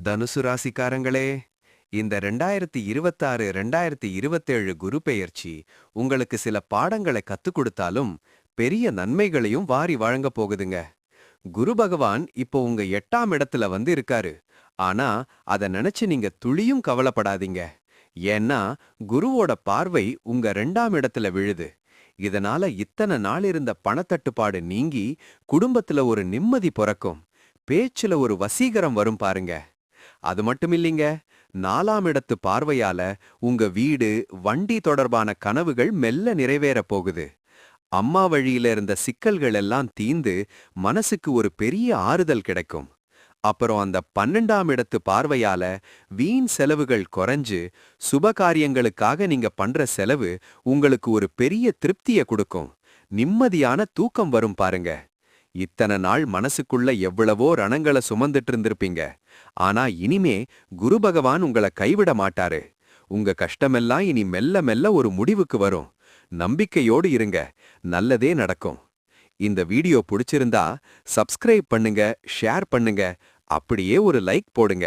தனுசு ராசிக்காரங்களே, இந்த 2026 2027 குரு பெயர்ச்சி உங்களுக்கு சில பாடங்களை கத்துக் கொடுத்தாலும் பெரிய நன்மைகளையும் வாரி வழங்க போகுதுங்க. குரு பகவான் இப்போ உங்க 8ஆம் இடத்துல வந்து இருக்காரு. ஆனா அத நினைச்சு நீங்க துளியும் கவலைப்படாதீங்க. ஏன்னா குருவோட பார்வை உங்க 2ஆம் இடத்துல விழுது. இதனால இத்தனை நாள் இருந்த பணத்தட்டுப்பாடு நீங்கி குடும்பத்துல ஒரு நிம்மதி பிறக்கும். பேச்சுல ஒரு வசீகரம் வரும் பாருங்க. அது மட்டும் இல்லைங்க, 4ஆம் இடத்து பார்வையால உங்க வீடு, வண்டி தொடர்பான கனவுகள் மெல்ல நிறைவேறப் போகுது. அம்மா வழியில இருந்த சிக்கல்கள் எல்லாம் தீந்து மனசுக்கு ஒரு பெரிய ஆறுதல் கிடைக்கும். அப்புறம் அந்த 12ஆம் இடத்து பார்வையால வீண் செலவுகள் குறைஞ்சு சுபகாரியங்களுக்காக நீங்க பண்ற செலவு உங்களுக்கு ஒரு பெரிய திருப்திய கொடுக்கும். நிம்மதியான தூக்கம் வரும் பாருங்க. இத்தனை நாள் மனசுக்குள்ள எவ்வளவோ ரணங்களை சுமந்துட்டு இருந்திருப்பீங்க. ஆனா இனிமே குரு பகவான் உங்களை கைவிட மாட்டாரு. உங்க கஷ்டமெல்லாம் இனி மெல்ல மெல்ல ஒரு முடிவுக்கு வரும். நம்பிக்கையோடு இருங்க, நல்லதே நடக்கும். இந்த வீடியோ பிடிச்சிருந்தா சப்ஸ்கிரைப் பண்ணுங்க, ஷேர் பண்ணுங்க, அப்படியே ஒரு லைக் போடுங்க.